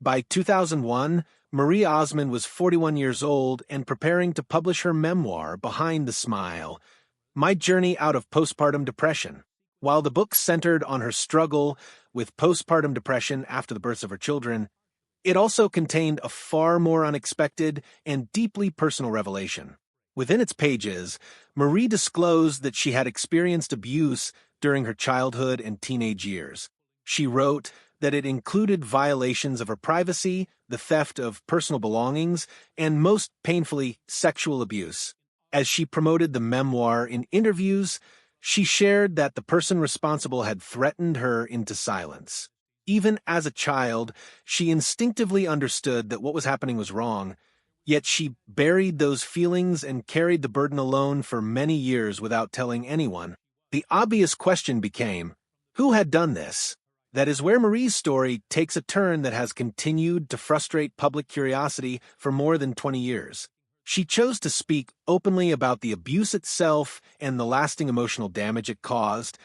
By 2001, Marie Osmond was 41 years old and preparing to publish her memoir, Behind the Smile, My Journey Out of Postpartum Depression. While the book centered on her struggle with postpartum depression after the births of her children, it also contained a far more unexpected and deeply personal revelation. Within its pages, Marie disclosed that she had experienced abuse during her childhood and teenage years. She wrote that it included violations of her privacy, the theft of personal belongings, and most painfully, sexual abuse. As she promoted the memoir in interviews, she shared that the person responsible had threatened her into silence. Even as a child, she instinctively understood that what was happening was wrong, yet she buried those feelings and carried the burden alone for many years without telling anyone. The obvious question became, who had done this? That is where Marie's story takes a turn that has continued to frustrate public curiosity for more than 20 years. She chose to speak openly about the abuse itself and the lasting emotional damage it caused,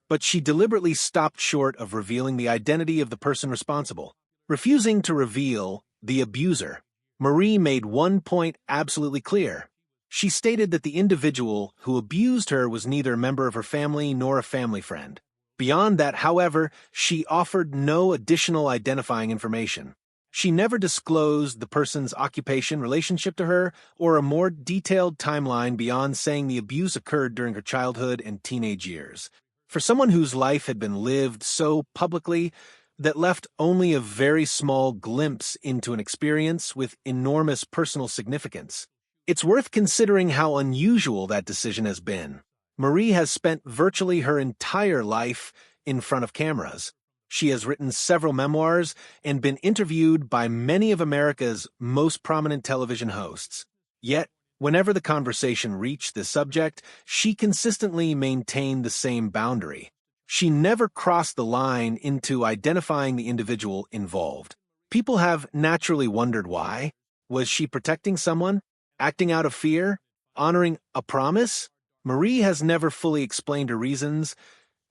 but she deliberately stopped short of revealing the identity of the person responsible. Refusing to reveal the abuser, Marie made one point absolutely clear. She stated that the individual who abused her was neither a member of her family nor a family friend. Beyond that, however, she offered no additional identifying information. She never disclosed the person's occupation, relationship to her, or a more detailed timeline beyond saying the abuse occurred during her childhood and teenage years. For someone whose life had been lived so publicly that left only a very small glimpse into an experience with enormous personal significance, it's worth considering how unusual that decision has been. Marie has spent virtually her entire life in front of cameras. She has written several memoirs and been interviewed by many of America's most prominent television hosts. Yet, whenever the conversation reached this subject, she consistently maintained the same boundary. She never crossed the line into identifying the individual involved. People have naturally wondered why. Was she protecting someone? Acting out of fear? Honoring a promise? Marie has never fully explained her reasons,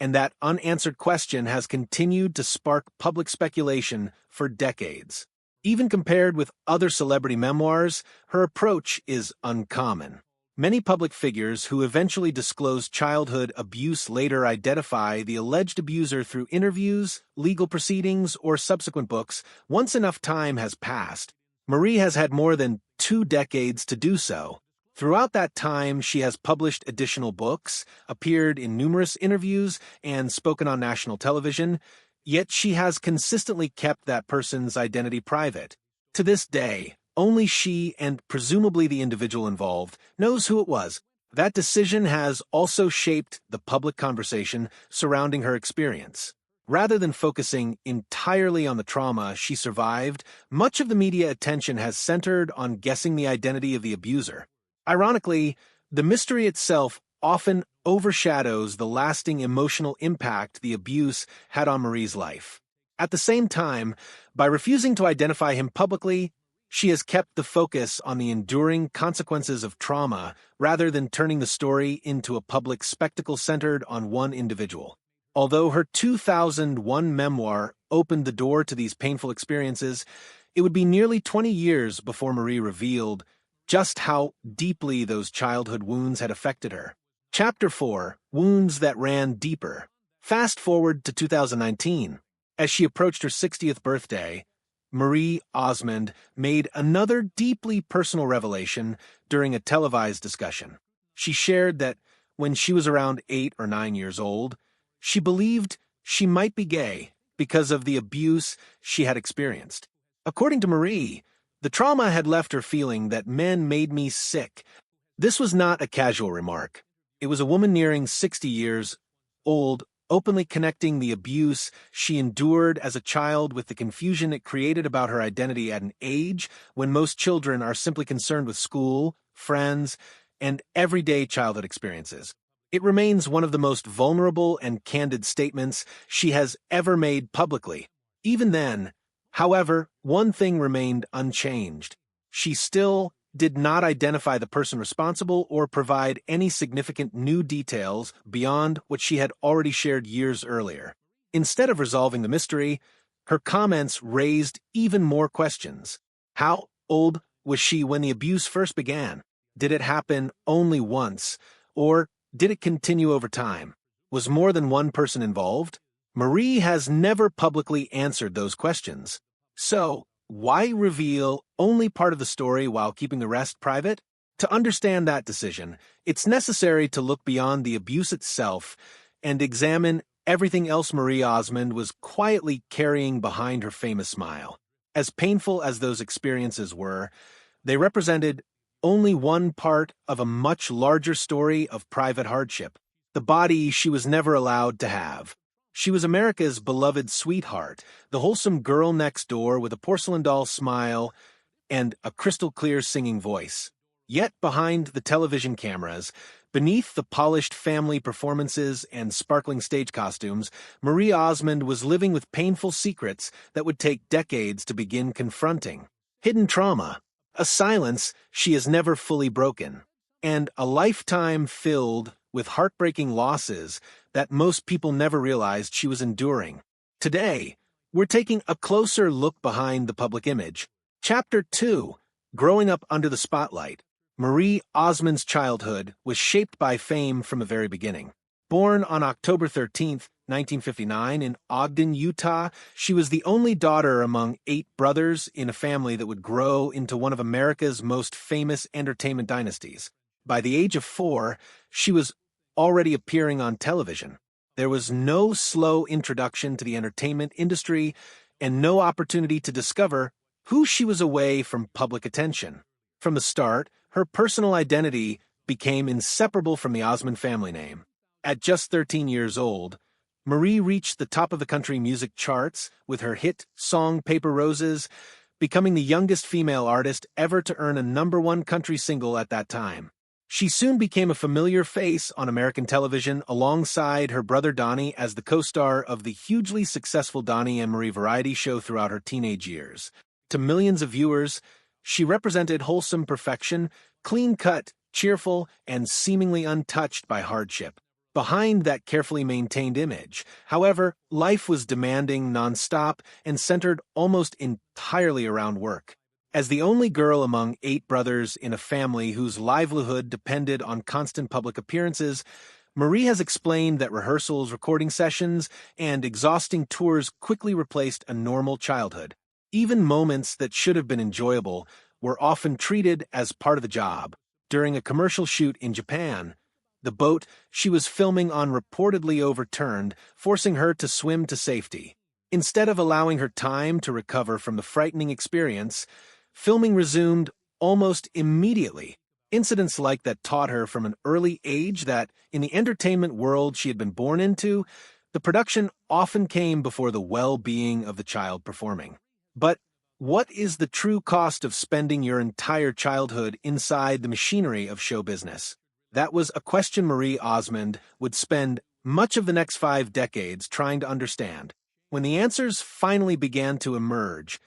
and that unanswered question has continued to spark public speculation for decades. Even compared with other celebrity memoirs, her approach is uncommon. Many public figures who eventually disclose childhood abuse later identify the alleged abuser through interviews, legal proceedings, or subsequent books once enough time has passed. Marie has had more than 2 decades to do so. Throughout that time, she has published additional books, appeared in numerous interviews, and spoken on national television, yet she has consistently kept that person's identity private. To this day, only she, and presumably the individual involved, knows who it was. That decision has also shaped the public conversation surrounding her experience. Rather than focusing entirely on the trauma she survived, much of the media attention has centered on guessing the identity of the abuser. Ironically, the mystery itself often overshadows the lasting emotional impact the abuse had on Marie's life. At the same time, by refusing to identify him publicly, she has kept the focus on the enduring consequences of trauma rather than turning the story into a public spectacle centered on one individual. Although her 2001 memoir opened the door to these painful experiences, it would be nearly 20 years before Marie revealed just how deeply those childhood wounds had affected her. Chapter 4, Wounds That Ran Deeper. Fast forward to 2019. As she approached her 60th birthday, Marie Osmond made another deeply personal revelation during a televised discussion. She shared that when she was around 8 or 9 years old, she believed she might be gay because of the abuse she had experienced. According to Marie, the trauma had left her feeling that men made me sick. This was not a casual remark. It was a woman nearing 60 years old, openly connecting the abuse she endured as a child with the confusion it created about her identity at an age when most children are simply concerned with school, friends, and everyday childhood experiences. It remains one of the most vulnerable and candid statements she has ever made publicly. Even then, however, one thing remained unchanged. She still did not identify the person responsible or provide any significant new details beyond what she had already shared years earlier. Instead of resolving the mystery, Her comments raised even more questions. How old was she when the abuse first began? Did it happen only once, or did it continue over time? Was more than one person involved? Marie has never publicly answered those questions. So, why reveal only part of the story while keeping the rest private? To understand that decision, it's necessary to look beyond the abuse itself and examine everything else Marie Osmond was quietly carrying behind her famous smile. As painful as those experiences were, they represented only one part of a much larger story of private hardship, the body she was never allowed to have. She was America's beloved sweetheart, the wholesome girl next door with a porcelain doll smile and a crystal-clear singing voice. Yet behind the television cameras, beneath the polished family performances and sparkling stage costumes, Marie Osmond was living with painful secrets that would take decades to begin confronting. Hidden trauma, a silence she has never fully broken, and a lifetime filled with heartbreaking losses that most people never realized she was enduring. Today, we're taking a closer look behind the public image. Chapter 2, Growing Up Under the Spotlight. Marie Osmond's childhood was shaped by fame from the very beginning. Born on October 13, 1959, in Ogden, Utah, she was the only daughter among 8 brothers in a family that would grow into one of America's most famous entertainment dynasties. By the age of 4, she was already appearing on television. There was no slow introduction to the entertainment industry and no opportunity to discover who she was away from public attention. From the start, her personal identity became inseparable from the Osmond family name. At just 13 years old, Marie reached the top of the country music charts with her hit song Paper Roses, becoming the youngest female artist ever to earn a #1 country single at that time. She soon became a familiar face on American television alongside her brother Donnie as the co-star of the hugely successful Donnie and Marie variety show throughout her teenage years. To millions of viewers, she represented wholesome perfection, clean-cut, cheerful, and seemingly untouched by hardship. Behind that carefully maintained image, however, life was demanding nonstop and centered almost entirely around work. As the only girl among 8 brothers in a family whose livelihood depended on constant public appearances, Marie has explained that rehearsals, recording sessions, and exhausting tours quickly replaced a normal childhood. Even moments that should have been enjoyable were often treated as part of the job. During a commercial shoot in Japan, the boat she was filming on reportedly overturned, forcing her to swim to safety. Instead of allowing her time to recover from the frightening experience, filming resumed almost immediately. Incidents like that taught her from an early age that, in the entertainment world she had been born into, the production often came before the well-being of the child performing. But what is the true cost of spending your entire childhood inside the machinery of show business? That was a question Marie Osmond would spend much of the next 5 decades trying to understand. When the answers finally began to emerge,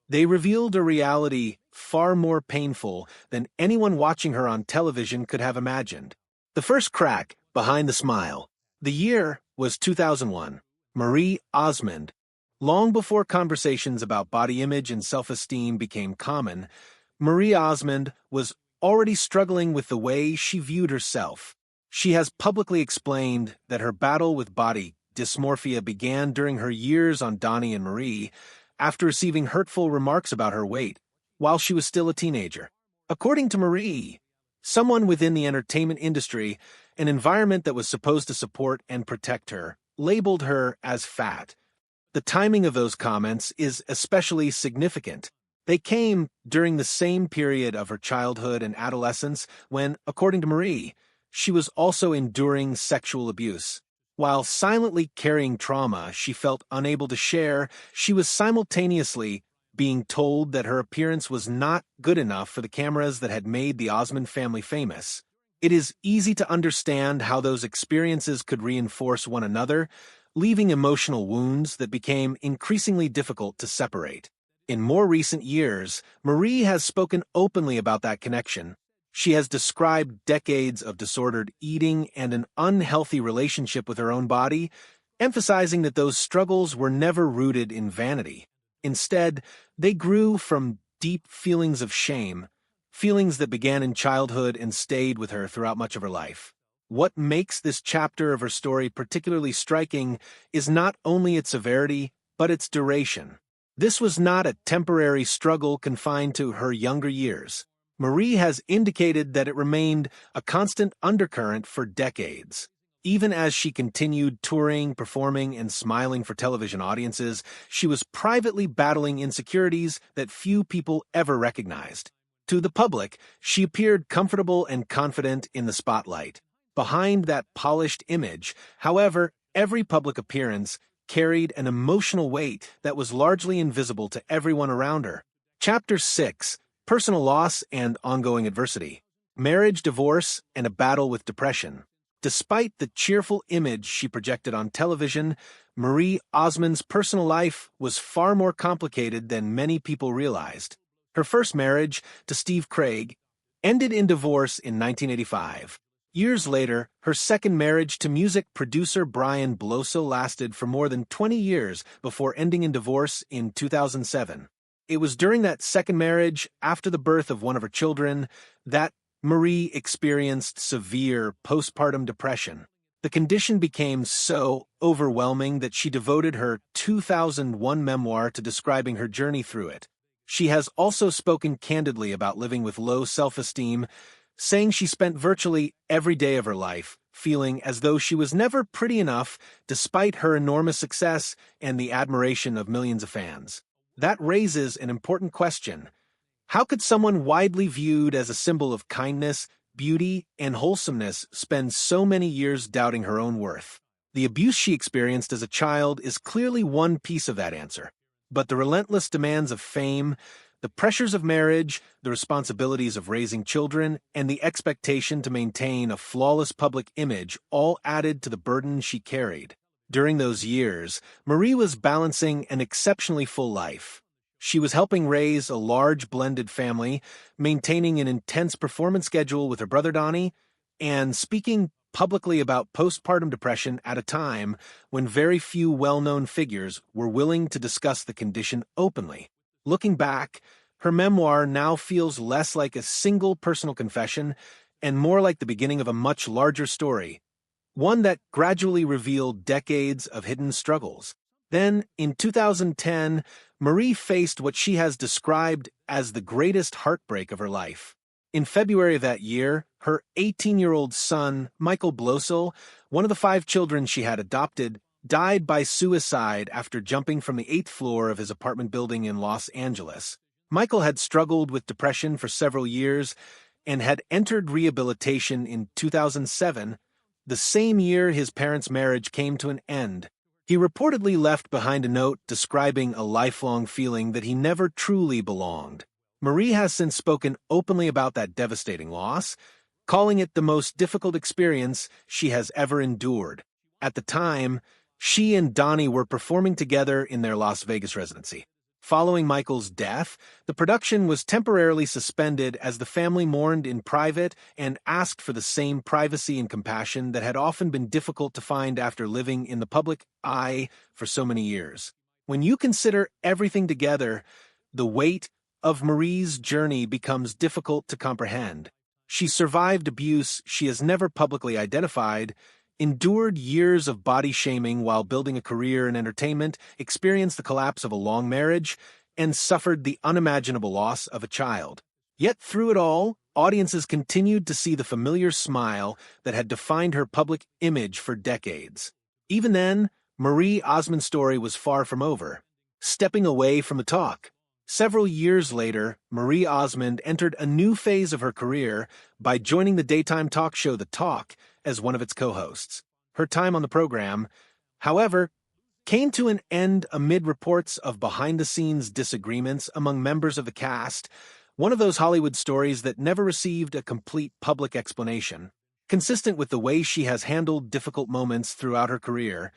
they revealed a reality far more painful than anyone watching her on television could have imagined. The first crack behind the smile. The year was 2001. Marie Osmond. Long before conversations about body image and self-esteem became common, Marie Osmond was already struggling with the way she viewed herself. She has publicly explained that her battle with body dysmorphia began during her years on Donnie and Marie, after receiving hurtful remarks about her weight while she was still a teenager. According to Marie, someone within the entertainment industry, an environment that was supposed to support and protect her, labeled her as fat. The timing of those comments is especially significant. They came during the same period of her childhood and adolescence when, according to Marie, she was also enduring sexual abuse. While silently carrying trauma she felt unable to share, she was simultaneously being told that her appearance was not good enough for the cameras that had made the Osmond family famous. It is easy to understand how those experiences could reinforce one another, leaving emotional wounds that became increasingly difficult to separate. In more recent years, Marie has spoken openly about that connection. She has described decades of disordered eating and an unhealthy relationship with her own body, emphasizing that those struggles were never rooted in vanity. Instead, they grew from deep feelings of shame, feelings that began in childhood and stayed with her throughout much of her life. What makes this chapter of her story particularly striking is not only its severity, but its duration. This was not a temporary struggle confined to her younger years. Marie has indicated that it remained a constant undercurrent for decades. Even as she continued touring, performing, and smiling for television audiences, she was privately battling insecurities that few people ever recognized. To the public, she appeared comfortable and confident in the spotlight. Behind that polished image, however, every public appearance carried an emotional weight that was largely invisible to everyone around her. Chapter 6: Personal Loss and Ongoing Adversity. Marriage, divorce, and a battle with depression. Despite the cheerful image she projected on television, Marie Osmond's personal life was far more complicated than many people realized. Her first marriage, to Steve Craig, ended in divorce in 1985. Years later, her second marriage to music producer Brian Blosso lasted for more than 20 years before ending in divorce in 2007. It was during that second marriage, after the birth of one of her children, that Marie experienced severe postpartum depression. The condition became so overwhelming that she devoted her 2001 memoir to describing her journey through it. She has also spoken candidly about living with low self-esteem, saying she spent virtually every day of her life feeling as though she was never pretty enough despite her enormous success and the admiration of millions of fans. That raises an important question. How could someone widely viewed as a symbol of kindness, beauty, and wholesomeness spend so many years doubting her own worth? The abuse she experienced as a child is clearly one piece of that answer. But the relentless demands of fame, the pressures of marriage, the responsibilities of raising children, and the expectation to maintain a flawless public image all added to the burden she carried. During those years, Marie was balancing an exceptionally full life. She was helping raise a large blended family, maintaining an intense performance schedule with her brother Donnie, and speaking publicly about postpartum depression at a time when very few well-known figures were willing to discuss the condition openly. Looking back, her memoir now feels less like a single personal confession and more like the beginning of a much larger story, one that gradually revealed decades of hidden struggles. Then, in 2010, Marie faced what she has described as the greatest heartbreak of her life. In February of that year, her 18-year-old son, Michael Blosso, one of the 5 children she had adopted, died by suicide after jumping from the 8th floor of his apartment building in Los Angeles. Michael had struggled with depression for several years and had entered rehabilitation in 2007, the same year his parents' marriage came to an end. He reportedly left behind a note describing a lifelong feeling that he never truly belonged. Marie has since spoken openly about that devastating loss, calling it the most difficult experience she has ever endured. At the time, she and Donnie were performing together in their Las Vegas residency. Following Michael's death, the production was temporarily suspended as the family mourned in private and asked for the same privacy and compassion that had often been difficult to find after living in the public eye for so many years. When you consider everything together, the weight of Marie's journey becomes difficult to comprehend. She survived abuse she has never publicly identified, endured years of body shaming while building a career in entertainment, experienced the collapse of a long marriage, and suffered the unimaginable loss of a child. Yet through it all, audiences continued to see the familiar smile that had defined her public image for decades. Even then, Marie Osmond's story was far from over. Stepping away from the talk. Several years later, Marie Osmond entered a new phase of her career by joining the daytime talk show The Talk as one of its co-hosts. Her time on the program, however, came to an end amid reports of behind-the-scenes disagreements among members of the cast, one of those Hollywood stories that never received a complete public explanation. Consistent with the way she has handled difficult moments throughout her career,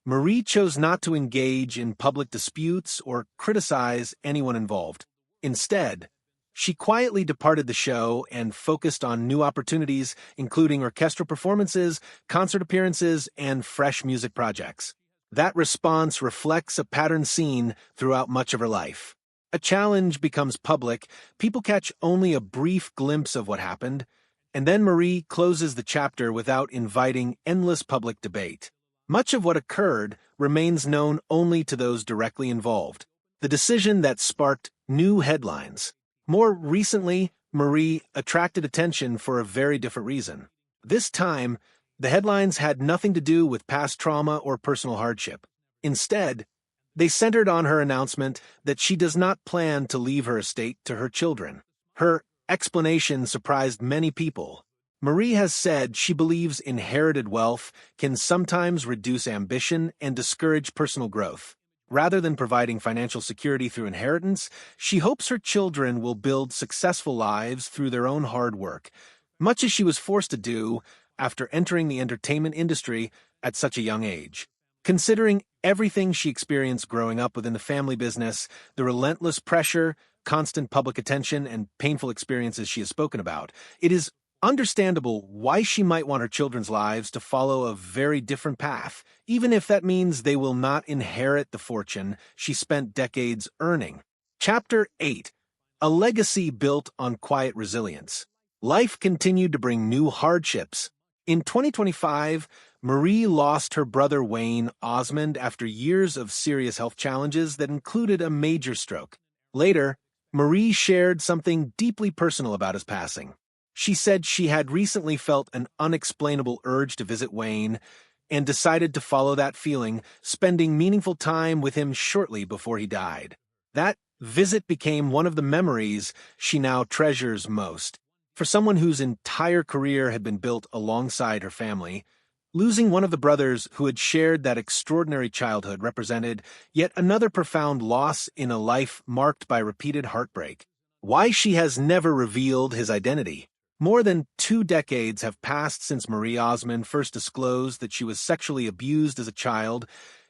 Marie chose not to engage in public disputes or criticize anyone involved. Instead, she quietly departed the show and focused on new opportunities, including orchestral performances, concert appearances, and fresh music projects. That response reflects a pattern seen throughout much of her life. A challenge becomes public, people catch only a brief glimpse of what happened, and then Marie closes the chapter without inviting endless public debate. Much of what occurred remains known only to those directly involved. The decision that sparked new headlines. More recently, Marie attracted attention for a very different reason. This time, the headlines had nothing to do with past trauma or personal hardship. Instead, they centered on her announcement that she does not plan to leave her estate to her children. Her explanation surprised many people. Marie has said she believes inherited wealth can sometimes reduce ambition and discourage personal growth. Rather than providing financial security through inheritance, she hopes her children will build successful lives through their own hard work, much as she was forced to do after entering the entertainment industry at such a young age. Considering everything she experienced growing up within the family business, the relentless pressure, constant public attention, and painful experiences she has spoken about, it is understandable why she might want her children's lives to follow a very different path, even if that means they will not inherit the fortune she spent decades earning. Chapter 8. A Legacy Built on Quiet Resilience. Life continued to bring new hardships. In 2025, Marie lost her brother Wayne Osmond after years of serious health challenges that included a major stroke. Later, Marie shared something deeply personal about his passing. She said she had recently felt an unexplainable urge to visit Wayne and decided to follow that feeling, spending meaningful time with him shortly before he died. That visit became one of the memories she now treasures most. For someone whose entire career had been built alongside her family, losing one of the brothers who had shared that extraordinary childhood represented yet another profound loss in a life marked by repeated heartbreak. Why she has never revealed his identity. More than 2 decades have passed since Marie Osmond first disclosed that she was sexually abused as a child,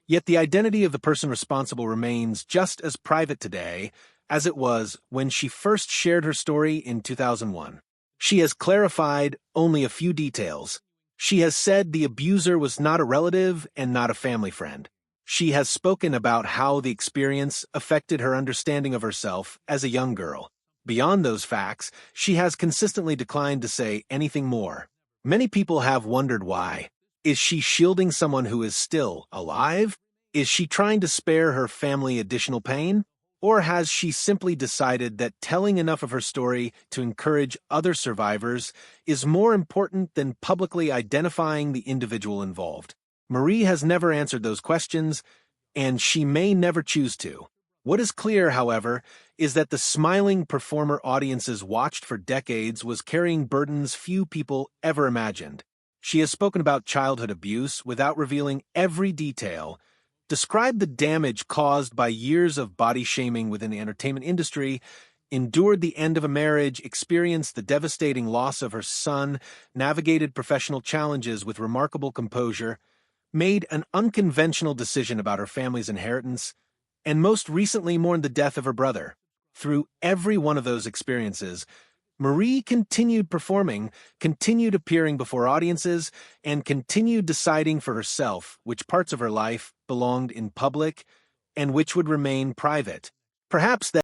yet the identity of the person responsible remains just as private today as it was when she first shared her story in 2001. She has clarified only a few details. She has said the abuser was not a relative and not a family friend. She has spoken about how the experience affected her understanding of herself as a young girl. Beyond those facts, she has consistently declined to say anything more. Many people have wondered why. Is she shielding someone who is still alive? Is she trying to spare her family additional pain? Or has she simply decided that telling enough of her story to encourage other survivors is more important than publicly identifying the individual involved? Marie has never answered those questions, and she may never choose to. What is clear, however, is that the smiling performer audiences watched for decades was carrying burdens few people ever imagined. She has spoken about childhood abuse without revealing every detail, described the damage caused by years of body shaming within the entertainment industry, endured the end of a marriage, experienced the devastating loss of her son, navigated professional challenges with remarkable composure, made an unconventional decision about her family's inheritance, and most recently mourned the death of her brother. Through every one of those experiences, Marie continued performing, continued appearing before audiences, and continued deciding for herself which parts of her life belonged in public and which would remain private. Perhaps that